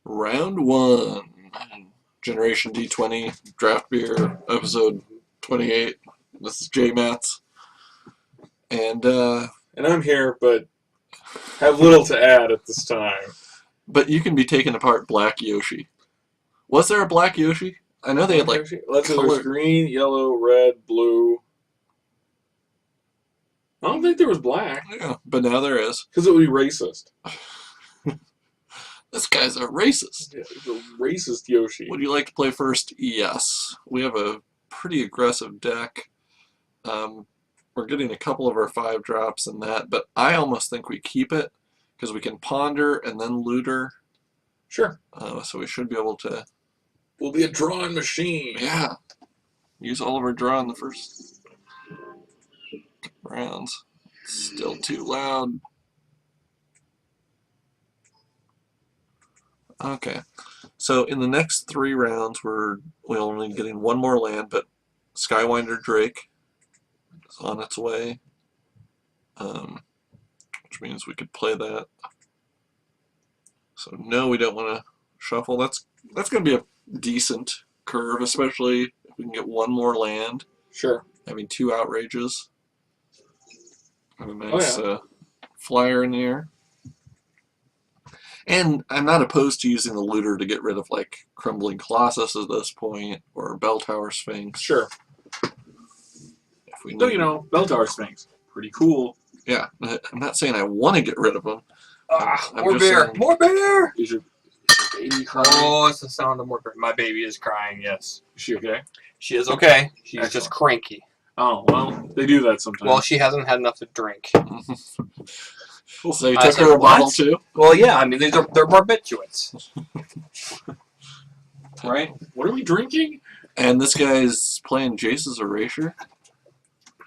Round 1. Generation D20 Draft Beer, episode 28. This is J Mats. And I'm here, but have little to add at this time. But you can be taking apart Black Yoshi. Was there a Black Yoshi? I know they had like Let's see, there's green, yellow, red, blue. I don't think there was black. Yeah, but now there is. Because it would be racist. This guy's a racist. Yeah, it's a racist Yoshi. Would you like to play first? Yes. We have a pretty aggressive deck. We're getting a couple of our 5 drops in that, but I almost think we keep it because we can ponder and then looter. Sure. So we should be able to... We'll be a drawing machine. Yeah. Use all of our draw in the first rounds. Still too loud. Okay. So in the next 3 rounds, we're only getting 1 more land, but Skywinder Drake is on its way, which means we could play that. So no, we don't want to shuffle. That's going to be a decent curve, especially if we can get 1 more land. Sure. Having 2 outrages. And a nice flyer in the air. And I'm not opposed to using the looter to get rid of like Crumbling Colossus at this point, or Bell Tower Sphinx. Sure. If we So, Bell Tower Sphinx. Pretty cool. Yeah. I'm not saying I want to get rid of them. More beer! Saying, more beer! Is your baby crying? Oh, it's the sound of more beer. My baby is crying, yes. Is she okay? She is okay. She's Excellent. just cranky. Oh, well, they do that sometimes. Well, she hasn't had enough to drink. So you I took said, her a bottle what? too? Well, yeah, I mean, they're barbiturates. Right? What are we drinking? And this guy's playing Jace's Erasure.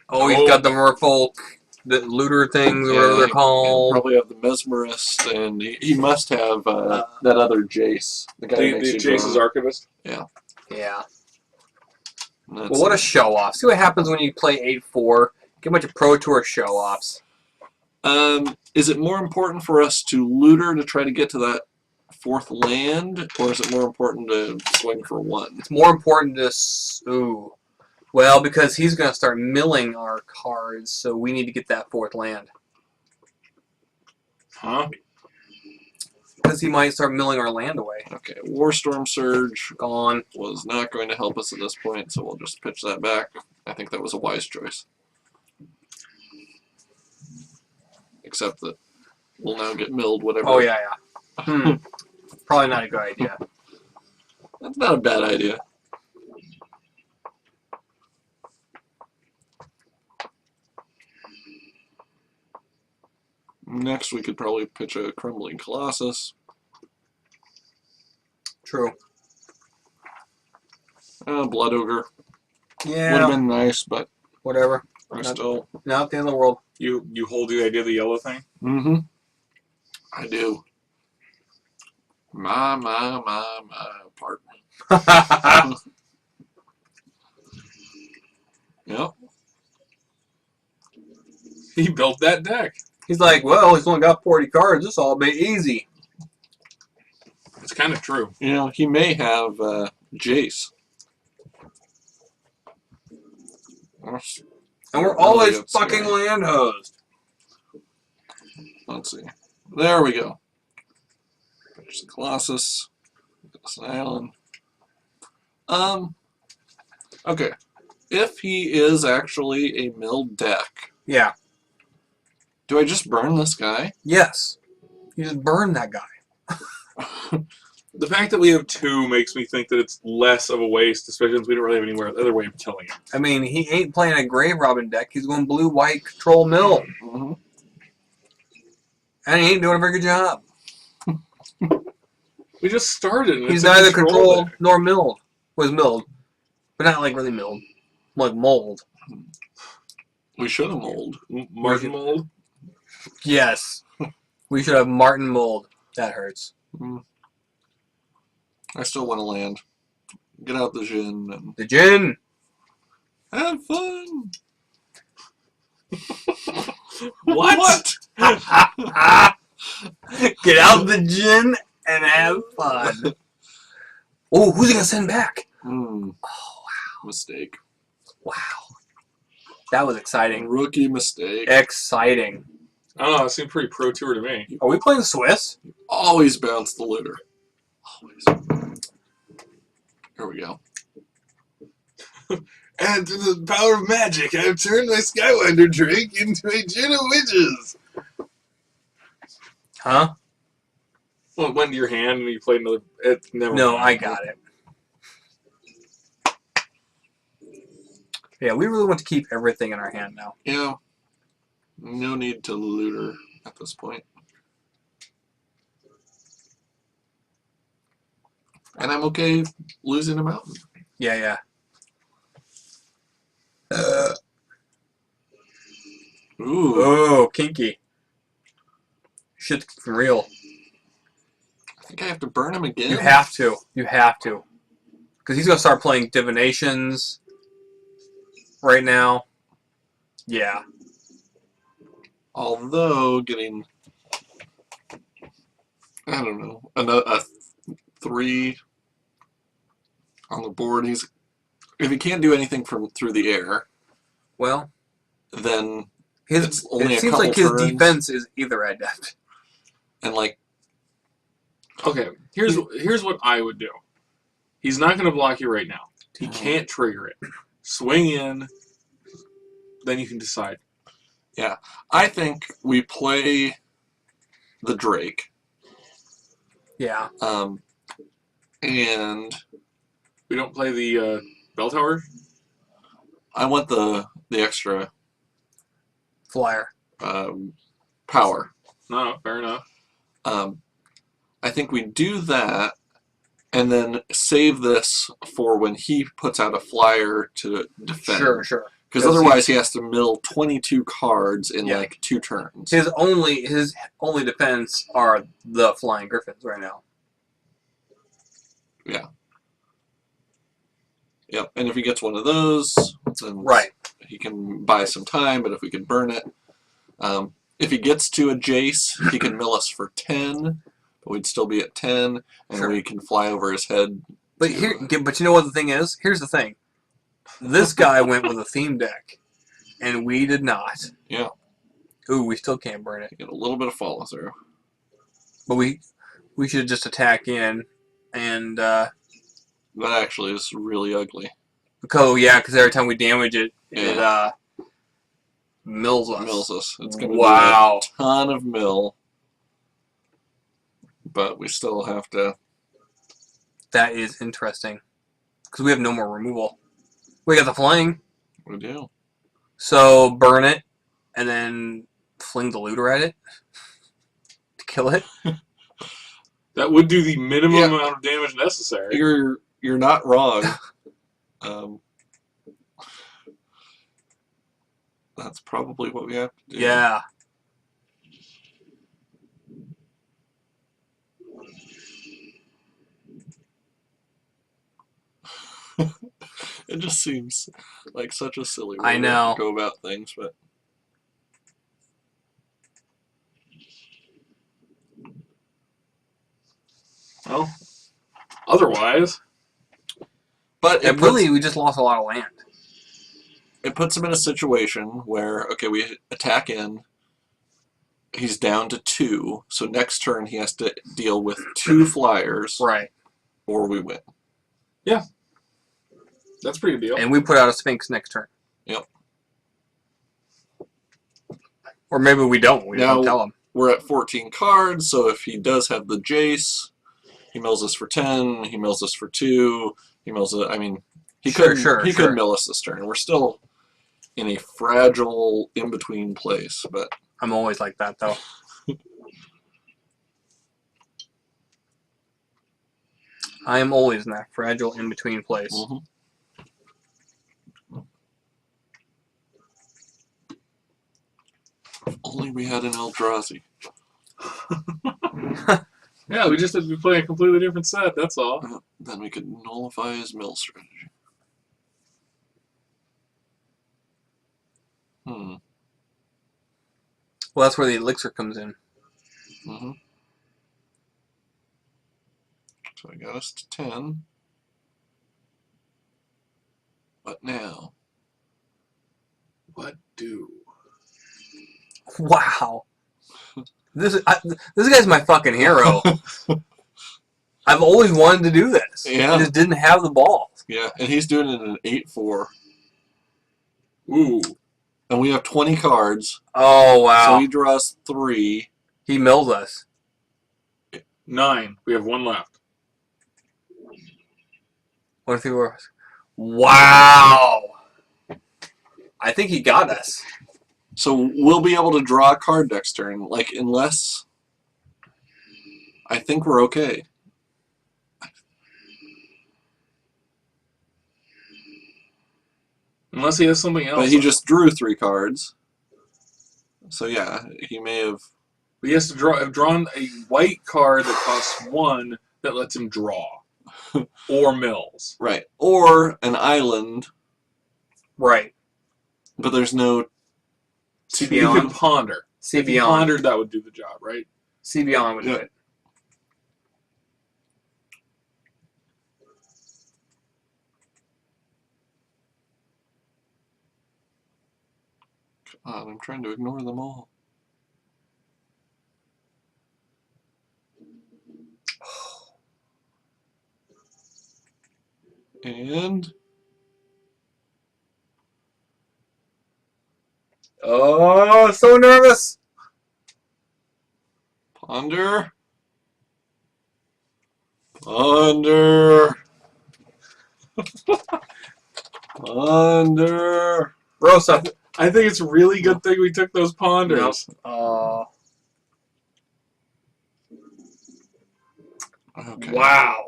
Oh, he's got the merfolk, the looter things, or whatever they're called. Probably have the Mesmerist, and he must have that other Jace. The guy who makes you Jace's draw. Archivist? Yeah. That's Well, what a show-off. See what happens when you play 8-4. Get a bunch of Pro Tour show-offs. Is it more important for us to looter to try to get to that 4th land, or is it more important to swing for 1? It's more important to... Ooh. Well, because he's going to start milling our cards, so we need to get that 4th land. Huh? Because he might start milling our land away. Okay, Warstorm Surge Gone. was not going to help us at this point, so we'll just pitch that back. I think that was a wise choice. Except that we'll now get milled, whatever. Oh, yeah. Probably not a good idea. That's not a bad idea. Next, we could probably pitch a Crumbling Colossus. True. Blood Ogre. Yeah. Would have been nice, but Whatever. we're still... Not the end of the world. You hold the idea of the yellow thing? Mm-hmm. I do. My apartment. Yep. He built that deck. He's like, well, he's only got 40 cards. This will be easy. It's kind of true. He may have Jace. And we're always fucking land hosed. Let's see. There we go. There's the Colossus. There's an island. Okay. If he is actually a milled deck, Yeah. do I just burn this guy? Yes. You just burn that guy. The fact that we have 2 makes me think that it's less of a waste, especially since we don't really have anywhere other way of killing him. I mean, he ain't playing a Grave Robin deck. He's going blue-white control mill. Mm-hmm. And he ain't doing a very good job. We just started. And He's it's a neither control controlled deck. nor milled. Was milled. But not like really milled. Like mold. We should have mold. Martin mold. Yes. We should have Martin mold. That hurts. I still want to land. Get out the Jin and The gin. have fun. What? Get out the gin and have fun. Oh, who's he gonna send back? Hmm. Oh, Mistake. wow. That was exciting. Rookie mistake. Exciting. I don't know. It seemed pretty pro tour to me. Are we playing Swiss? Always bounce the looter. Always. Here we go. And through the power of magic, I have turned my Skywinder drink into a gin of witches. Huh? Well, it went to your hand and you played another. It never. No, mind. I got it. Yeah, we really want to keep everything in our hand now. Yeah. No need to looter at this point. And I'm okay losing a mountain. Yeah. Ooh. Oh, kinky. Shit's real. I think I have to burn him again. You have to. You have to. Because he's going to start playing divinations right now. Yeah. Although getting, I don't know, a 3 on the board. If he can't do anything from through the air, Well, then his it's only it a seems couple like his turns. defense is either adept. And like, Okay, here's what I would do. He's not going to block you right now. He can't trigger it. Swing in, then you can decide. yeah, I think we play the Drake. Yeah. And We don't play the bell tower. I want the extra Flyer. power. No, fair enough. I think we do that, and then save this for when he puts out a flyer to defend. Sure. Because otherwise he has to mill 22 cards in like 2 turns. His only defense are the Flying Griffins right now. Yeah. Yep. And if he gets one of those, then he can buy some time. But if we can burn it, if he gets to a Jace, he can mill us for 10. But we'd still be at 10, and we can fly over his head. But but you know what the thing is? Here's the thing. This guy went with a theme deck, and we did not. Yeah. Ooh, we still can't burn it. Get a little bit of follow through. But we should just attack in, and that actually is really ugly. because every time we damage it, it mills us. It's going to be a ton of mill, but we still have to. That is interesting, because we have no more removal. We got the flying. We do. So burn it, and then fling the looter at it to kill it. That would do the minimum amount of damage necessary. You're not wrong. That's probably what we have to do. Yeah. It just seems like such a silly way I know. to go about things, but well, otherwise, but we just lost a lot of land. It puts him in a situation where we attack in. He's down to 2, so next turn he has to deal with 2 flyers, right? Or we win. Yeah. That's a pretty good deal. And we put out a Sphinx next turn. Yep. Or maybe we don't. We don't tell him. We're at 14 cards, so if he does have the Jace, he mills us for 10, he mills us for 2, he mills it. I mean, he could mill us this turn. We're still in a fragile, in-between place, but... I'm always like that, though. I am always in that fragile, in-between place. Mm-hmm. If only we had an Eldrazi. Yeah, we just had to be playing a completely different set, that's all. Then we could nullify his mill strategy. Well, that's where the elixir comes in. Mm-hmm. So I got us to 10. What now? What do? Wow. This guy's my fucking hero. I've always wanted to do this. Yeah. I just didn't have the balls. Yeah, and he's doing it in an 8-4. Ooh. And we have 20 cards. Oh, wow. So he draws 3. He mills us. 9. We have 1 left. What if he were... Wow. I think he got us. So we'll be able to draw a card next turn. Like, unless... I think we're okay. Unless he has something else. But he just drew 3 cards. So yeah, he may have... He has to have drawn a white card that costs 1 that lets him draw. Or mills. Right. Or an island. Right. But there's no... See You beyond. can ponder. See If you beyond. pondered, that would do the job, right? See beyond would do Yeah. it. God, I'm trying to ignore them all. And... Oh, so nervous. Ponder. Ponder. Ponder. Rosa. I think it's a really good thing we took those ponders. Okay. Wow.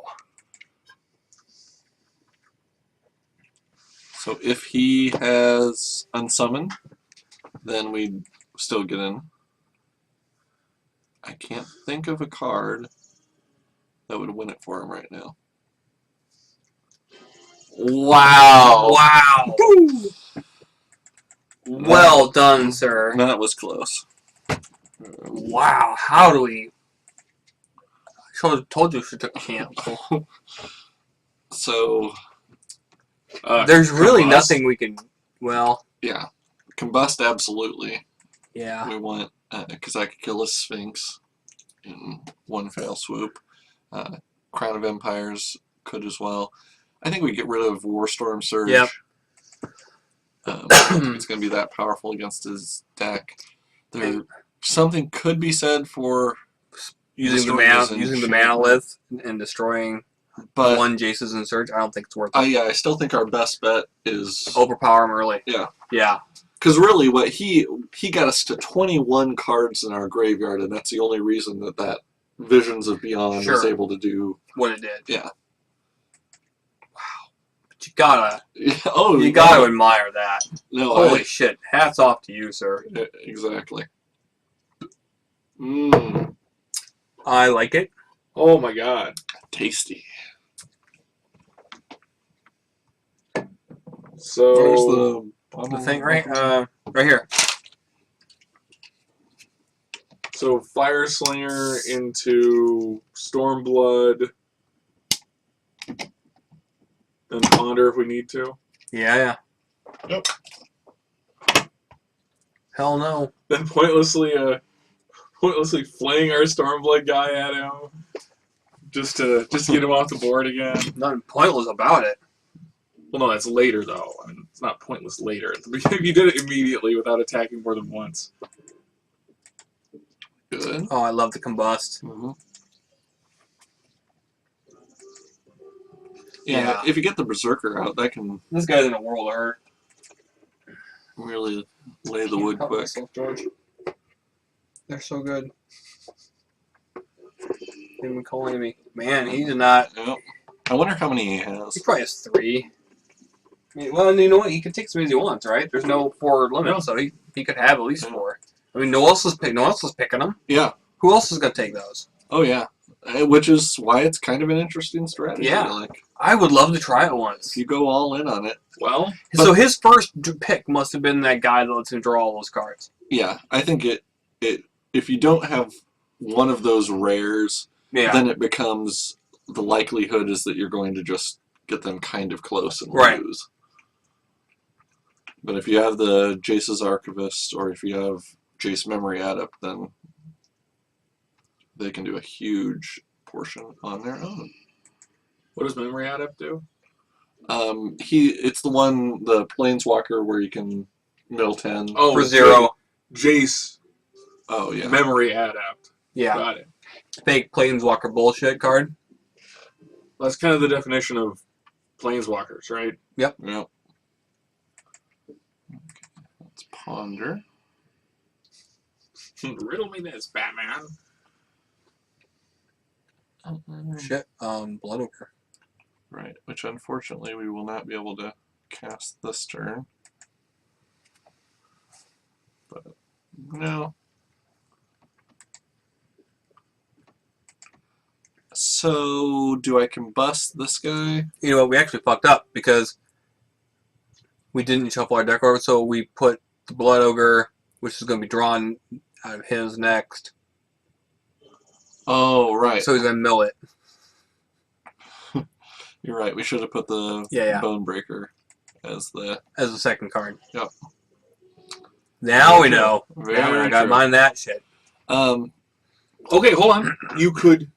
So if he has unsummon, then we still get in. I can't think of a card that would win it for him right now. Wow. Wow. Well done, sir. That was close. Wow. How do we... I should have told you she took camp. So, There's really Combust. nothing we can... Well, yeah. Combust, absolutely. yeah. We want, because I could kill a Sphinx in one fell swoop. Crown of Empires could as well. I think we get rid of Warstorm Surge. Yep. It's going to be that powerful against his deck. Something could be said for Using the destroying mana, his and destroying but one Jace's in Surge. I don't think it's worth it. yeah, I still think our best bet is Overpower him early. Yeah. Yeah. because really what he got us to 21 cards in our graveyard, and that's the only reason that Visions of Beyond was Sure. able to do. What it did. Yeah. But you gotta Oh, you gotta admire that. No, Holy shit. Hats off to you, sir. exactly. I like it. oh my god. Tasty. So Where's the The thing right right here. So Fire Slinger into Stormblood. Then Ponder if we need to. Yeah. Yep. Hell no. Then pointlessly flaying our Stormblood guy at him. Just to get him off the board again. Nothing pointless about it. Well, no, that's later though. I mean, it's not pointless later. If you did it immediately without attacking more than once. Good. Oh, I love the combust. Yeah, if you get the Berserker out, that can This guy's in a world of hurt. really lay the wood quick. George. They're so good. They've been calling me. Man, he did not. Yep. I wonder how many he has. He probably has 3. I mean, well, you know what? He can take as many as he wants, right? There's no forward limit, No. so he could have at least Yeah. 4. I mean, no one else is picking them. Yeah. Who else is gonna take those? Oh, yeah. Which is why it's kind of an interesting strategy. Yeah. Like, I would love to try it once. if you go all in on it. Well, So his first pick must have been that guy that lets him draw all those cards. Yeah, I think it if you don't have one of those rares, Yeah. then it becomes the likelihood is that you're going to just get them kind of close and Right. lose. But if you have the Jace's Archivist, or if you have Jace Memory Adept, then they can do a huge portion on their own. What does Memory Adept do? It's the Planeswalker where you can mill 10. Oh, For 0. Jace Oh, yeah. Memory Adept. Yeah. Got it. Fake Planeswalker bullshit card. That's kind of the definition of Planeswalkers, right? Yep. Okay, let's ponder. Riddle me this, Batman. Shit. Blood Ogre. Right, which unfortunately we will not be able to cast this turn. But no. So, do I combust this guy? You know what? We actually fucked up because we didn't shuffle our deck over, so we put the Blood Ogre, which is going to be drawn out of his next. Oh, right. So he's going to mill it. You're right. We should have put the Bone Breaker as the second card. Yep. Now we know. Very Now I got true. mine that shit. Okay, hold on. You could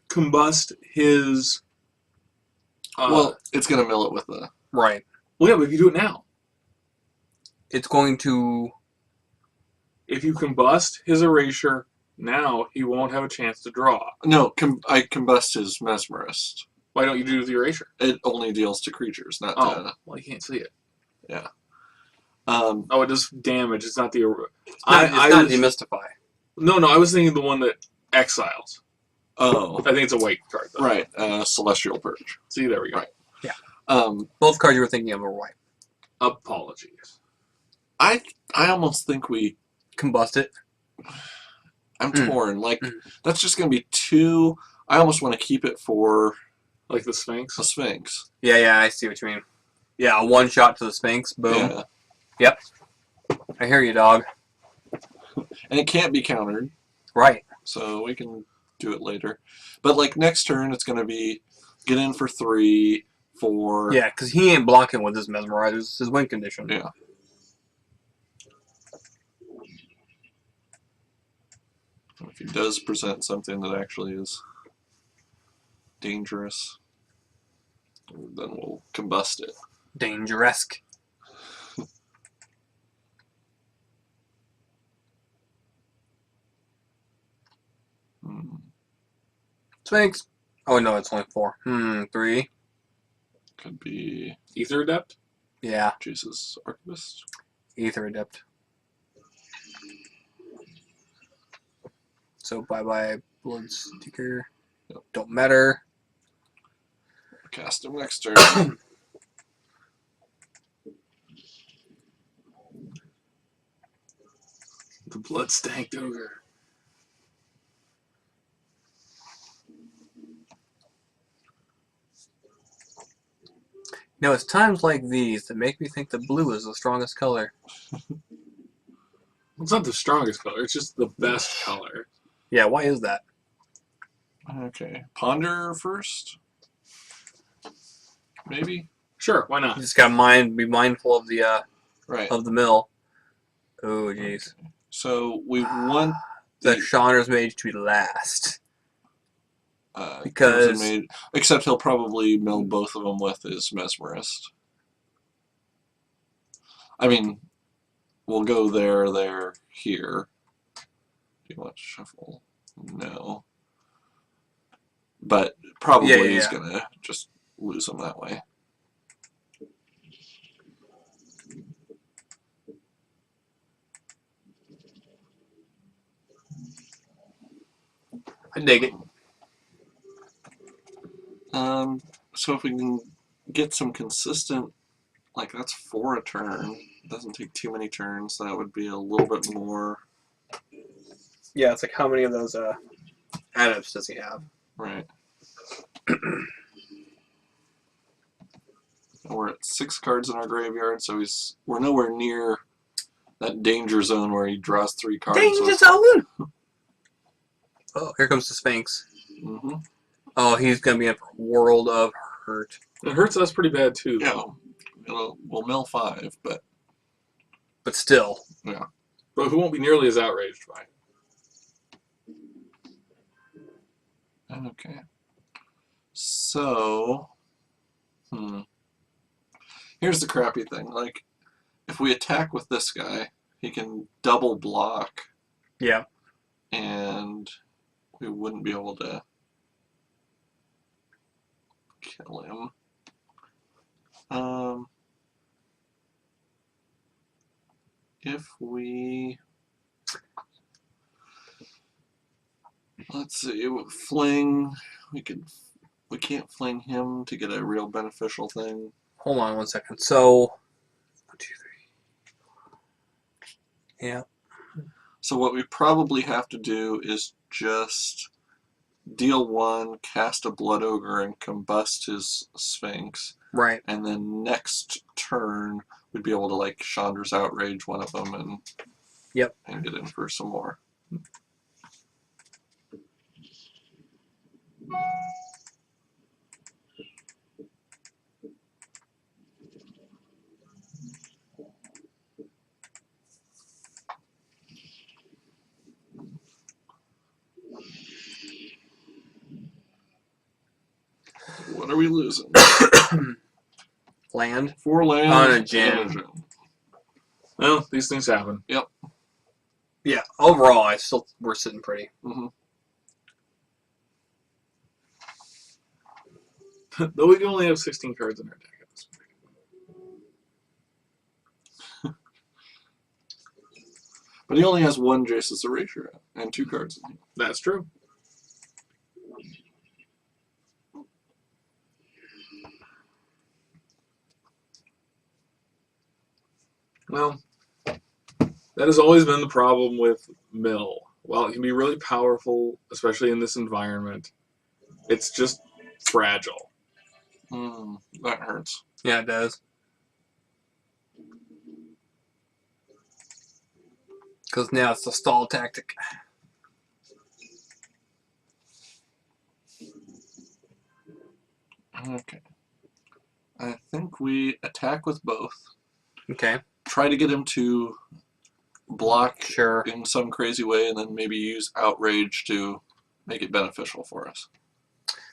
combust his. Well, it's gonna mill it with the Right. Well, yeah, but if you do it now, It's going to. if you combust his Erasure now, he won't have a chance to draw. no. I combust his Mesmerist. Why don't you do the Erasure? It only deals to creatures, not Oh, to. well, you can't see it. Um, Oh, it does damage. It's not the. It's not was, demystify. no, I was thinking the one that exiles. oh, I think it's a white card, though. right. Celestial Purge. See, there we go. Right. Both cards you were thinking of were white. Apologies. I almost think we. Combust it. I'm Mm. torn. Like Mm. that's just gonna be too. I almost want to keep it for Like the Sphinx. the Sphinx. Yeah, I see what you mean. Yeah, a one shot to the Sphinx. Boom. Yeah. Yep. I hear you, dog. And it can't be countered, Right. so we can do it later. But like next turn, it's gonna be get in for 3, 4. Yeah, because he ain't blocking with his Mesmerize. It's his win condition. Yeah. If he does present something that actually is dangerous, then we'll combust it. Dangerous. Hmm. Sphinx. Oh, no, it's only 4. 3. Could be Ether Adept. Yeah. Jesus Archivist. Ether Adept. So bye-bye, Bloodseeker. Yep. Don't matter. Cast him next turn. The Bloodstanked Ogre. Now, it's times like these that make me think that blue is the strongest color. It's not the strongest color. It's just the best color. Yeah, why is that? Okay. Ponder first? Maybe? Sure, why You not? just gotta be mindful of the Right. mill. Oh, jeez. Okay. So we want The Chandler's Mage to be last. Crimson Because- Mage, except he'll probably mill both of them with his Mesmerist. I mean, we'll go there, here. Do you want to shuffle? No. But probably Yeah. he's gonna just lose them that way. I dig it. So if we can get some consistent, like that's 4 a turn. It doesn't take too many turns. That would be a little bit more. Yeah, it's like how many of those adepts does he have? Right. We're at 6 cards in our graveyard, so we're nowhere near that danger zone where he draws 3 cards. Danger zone! Oh, here comes the Sphinx. Mm-hmm. Oh, he's gonna be in for a world of hurt. It hurts us pretty bad too. Yeah, Though. we'll mill 5, but But still. yeah. But who won't be nearly as outraged by it. Okay. So, here's the crappy thing. Like, if we attack with this guy, he can double block, Yeah. and we wouldn't be able to kill him. If we, let's see, fling, we can't fling him to get a real beneficial thing. Hold on 1 second. So, 1, 2, 3. Yeah. So what we probably have to do is just deal 1, cast a Blood Ogre, and combust his Sphinx. Right. And then next turn, we'd be able to, like, Chandra's Outrage one of them and and get in for some more. What are we losing? Land. 4 land On a and gem. Well, these things happen. Yep. Yeah. Overall, we're sitting pretty. Mm-hmm. Though we only have 16 cards in our deck at this point. But he only has 1 Jace's Erasure and 2 cards in here. That's true. Well, that has always been the problem with Mill. While it can be really powerful, especially in this environment, it's just fragile. That hurts. Yeah, it does. Because now it's a stall tactic. Okay. I think we attack with both. Okay. Try to get him to block Sure. in some crazy way, and then maybe use Outrage to make it beneficial for us.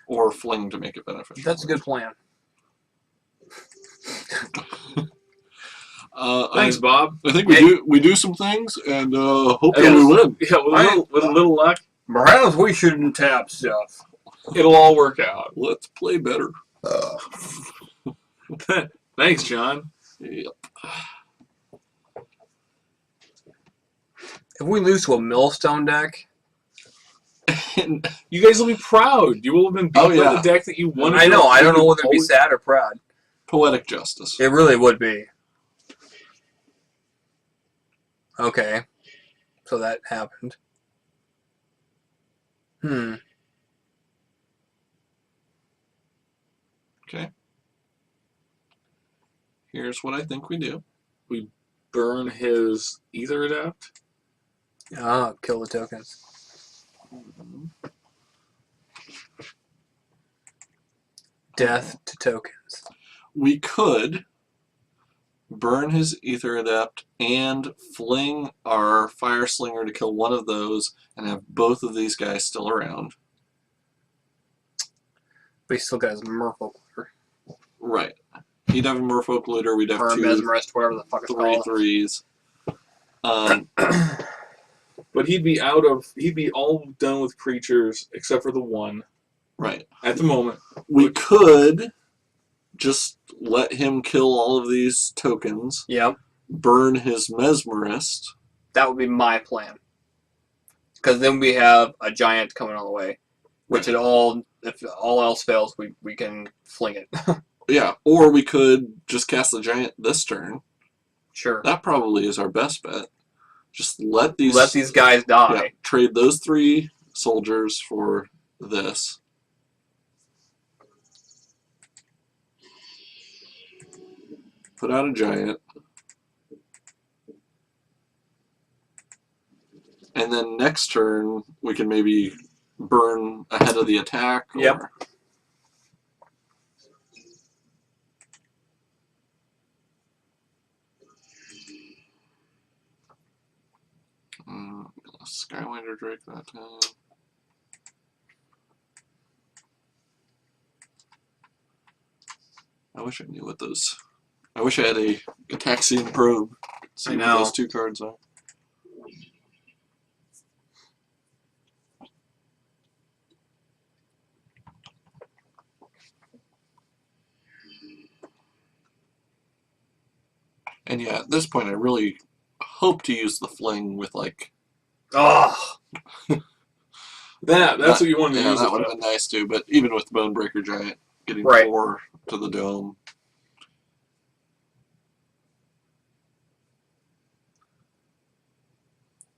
Or Fling to make it beneficial. That's a good plan. Thanks, Bob. I think we do some things, and hopefully Yeah. we win. Yeah, with a little luck, Perhaps we shouldn't tap stuff. it'll all work out. Let's play better. Thanks, John. Yep. If we lose to a Millstone deck, And You guys will be proud. You will have been beat by yeah. the deck that you won. I know. I don't know whether to be sad or proud. Poetic Justice. It really would be. Okay. So that happened. Okay. Here's what I think we do. We burn his Ether Adept. Ah, kill the tokens. Death to tokens. We could burn his Ether Adept and fling our Fire Slinger to kill one of those and have both of these guys still around. But he still got his Merfolk. Right. He'd have a Merfolk Looter, we'd have Or 2 Mesmerist, whatever the fuck it's 3 called. 3s. But he'd be all done with creatures except for the one Right. at the moment. We could just let him kill all of these tokens, Yep. burn his Mesmerist. That would be my plan. Because then we have a giant coming all the way. Which if all else fails, we can fling it. Yeah, or we could just cast the giant this turn. Sure. That probably is our best bet. Just let these guys die. Yeah, trade those 3 soldiers for this. Put out a giant. And then next turn, we can maybe burn ahead of the attack. Yep. Or... Skywinder Drake that time. I wish I knew what those. I wish I had a Gataxian probe. See I what know. those 2 cards are. And yeah, at this point, I really hope to use the fling with like. Oh, That's what you wanted to Yeah, use that it would have with. been nice too. But even with Bonebreaker Giant, getting Right. 4 to the dome.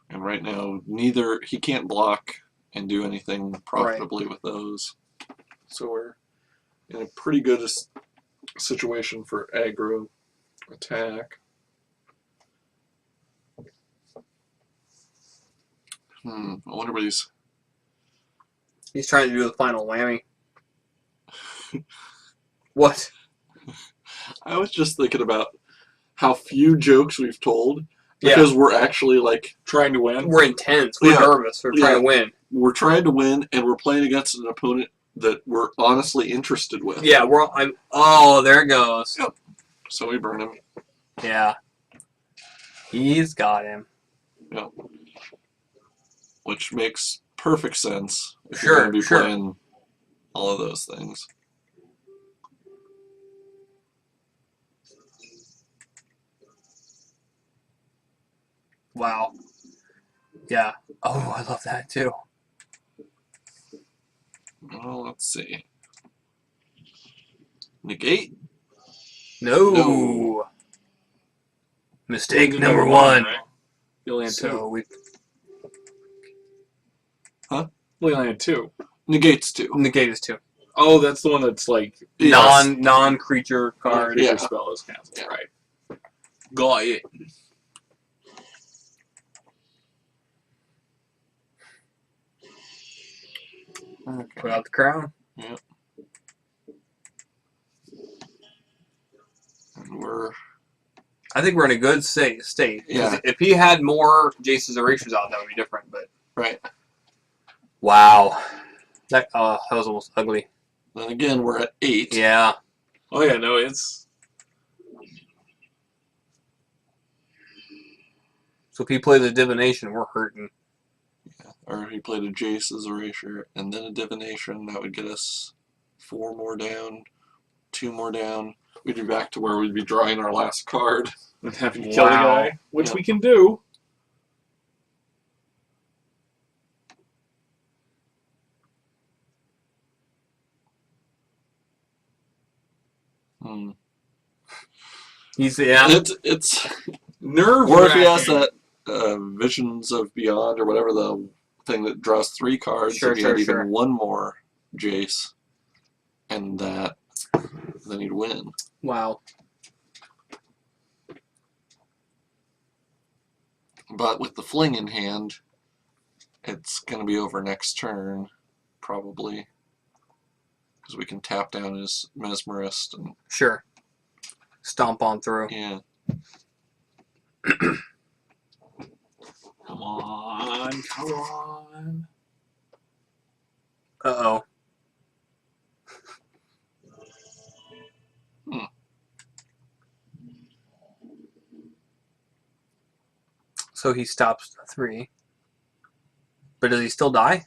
And right now, neither he can't block and do anything profitably with those. So we're in a pretty good situation for aggro attack. I wonder what he's. he's trying to do the final whammy. What? I was just thinking about how few jokes we've told because we're actually like Trying to win. We're intense. We're Yeah. nervous. We're trying Yeah. to win. we're trying to win and we're playing against an opponent that we're honestly interested with. Yeah, oh, there it goes. Yep. So we burn him. Yeah. He's got him. Yep. Which makes perfect sense if Sure, you're going to be sure. playing all of those things. Wow. Yeah. Oh, I love that too. Well, let's see. Negate? No. No. Mistake Only number 1. right? You only had So we two. We only had 2. Negates 2. negate is 2. Oh, that's the one that's like Yes. Non-creature card. creature Yeah. spell is canceled. Yeah. Right. Got it. Okay. Put out the crown. Yep. And we're I think we're in a good state. 'Cause Yeah. if he had more Jace's Erasures out, that would be different. But right. wow, that was almost ugly. Then again, we're at 8. Yeah. Oh yeah, no, it's So if he plays a divination, we're hurting. Or if he played a Jace's Erasure and then a Divination, that would get us 4 more down, 2 more down. We'd be back to where we'd be drawing our last card. and having to kill the Wow. guy, which Yeah. we can do. He's It's Nerve. or if he has that Visions of Beyond or whatever the thing that draws 3 cards, Sure, if he had sure, even sure. 1 more Jace, and that, then he'd win. wow. But with the fling in hand, it's going to be over next turn, probably. Because we can tap down his Mesmerist and Sure. Stomp on through. yeah. Come on, come on. Uh-oh. So he stops 3. But does he still die?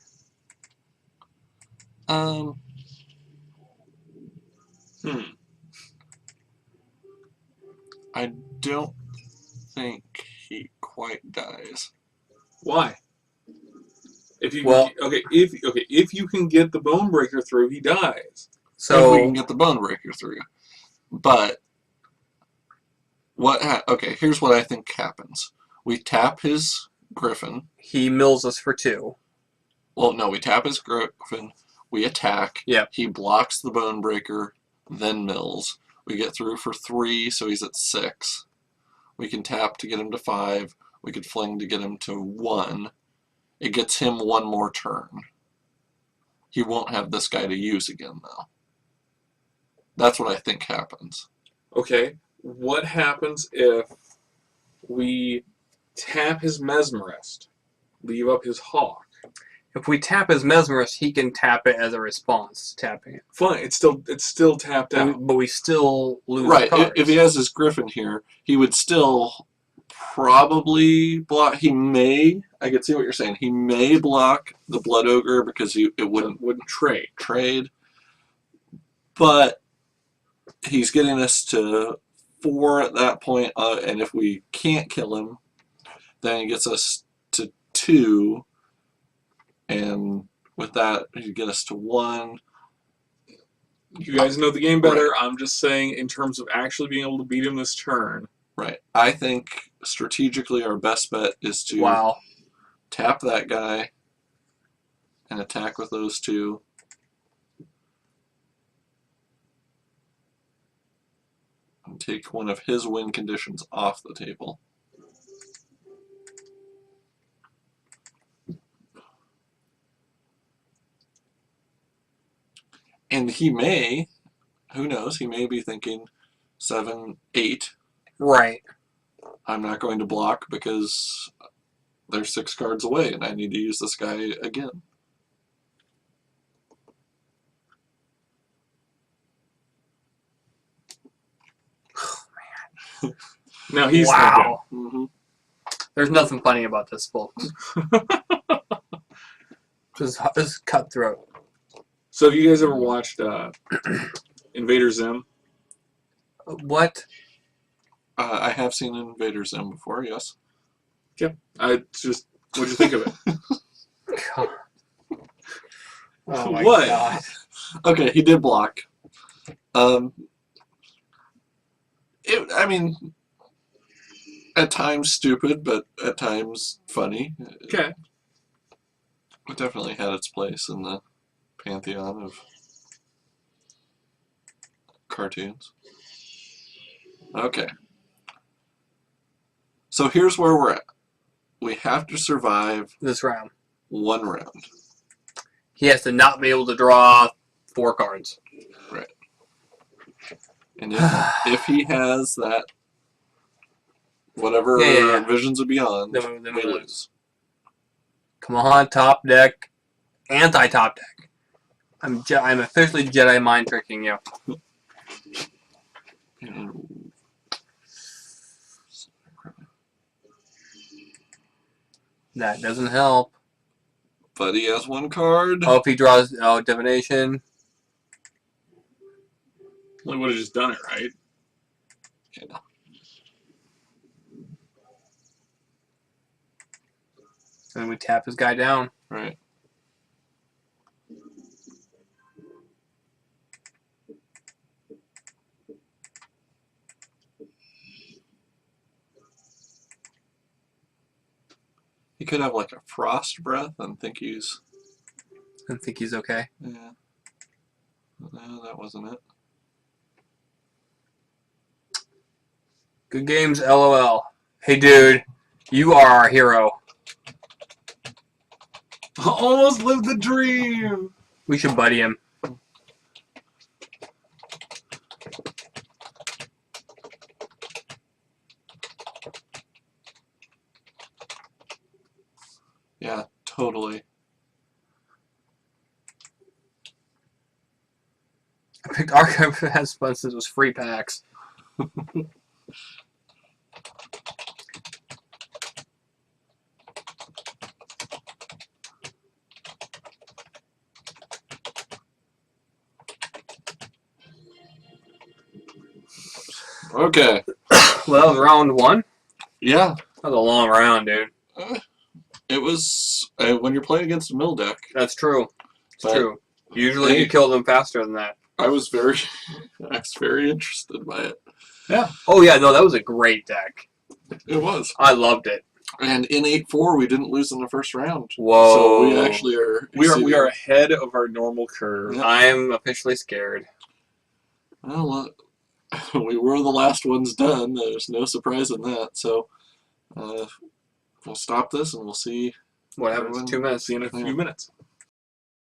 I don't think he quite dies. Why? If you Well- if you can get the bone breaker through, he dies. If we can So get the Bone Breaker through. But okay, here's what I think happens. We tap his Griffin. he mills us for 2. Well, no, we tap his Griffin. We attack. Yep. He blocks the Bone Breaker, then mills. We get through for 3, so he's at 6. We can tap to get him to 5. We could fling to get him to 1. It gets him 1 more turn. he won't have this guy to use again, though. That's what I think happens. Okay, what happens if we tap his Mesmerist, leave up his Hawk? If we tap his Mesmerist, he can tap it as a response to tapping it. Fine, it's still tapped out. But we still lose Right. cards. If he has his Griffin here, he would still probably block. He may. I could see what you're saying. He may block the Blood Ogre because it wouldn't trade. But he's getting us to 4 at that point, and if we can't kill him, then he gets us to 2, and with that, he get us to 1. You guys know the game better. Right. I'm just saying, in terms of actually being able to beat him this turn. Right. I think strategically our best bet is to tap that guy and attack with those 2. And take one of his win conditions off the table. And he may, who knows, he may be thinking 7, 8. Right. I'm not going to block because they're 6 cards away and I need to use this guy again. Now he's wow. Mm-hmm. There's nothing funny about this, folks. This is cutthroat. So have you guys ever watched Invader Zim? What? I have seen Invader Zim before, yes. Yeah. What'd you think of it? God. Oh my What? God. Okay, he did block. I mean, at times stupid, but at times funny. Okay. It definitely had its place in the pantheon of cartoons. Okay. So here's where we're at. We have to survive This round. 1 round. He has to not be able to draw 4 cards. Right. And if he has that, whatever Visions of Beyond, then we we lose. Come on, top deck. Anti-top deck. I'm officially Jedi mind tricking you. That doesn't help. But he has 1 card. Oh, if he draws divination. We would have just done it, right? Yeah. And we tap his guy down. Right. He could have like a frost breath and think he's... And think he's okay. Yeah. No, that wasn't it. Good games, LOL. Hey, dude. You are our hero. Almost lived the dream! We should buddy him. Yeah, totally. I picked Archive as fun since it was free packs. Okay. Well, that was round 1. Yeah. That was a long round, dude. It was when you're playing against a mill deck. That's true. It's But true. Usually you kill them faster than that. I was very interested by it. Yeah. Oh, yeah. No, that was a great deck. It was. I loved it. And in 8-4, we didn't lose in the first round. Whoa. So we actually are... We are ahead of our normal curve. Yeah. I'm officially scared. Well, we were the last ones done. There's no surprise in that. So we'll stop this and we'll see What happens in 2 minutes? See you in a few minutes.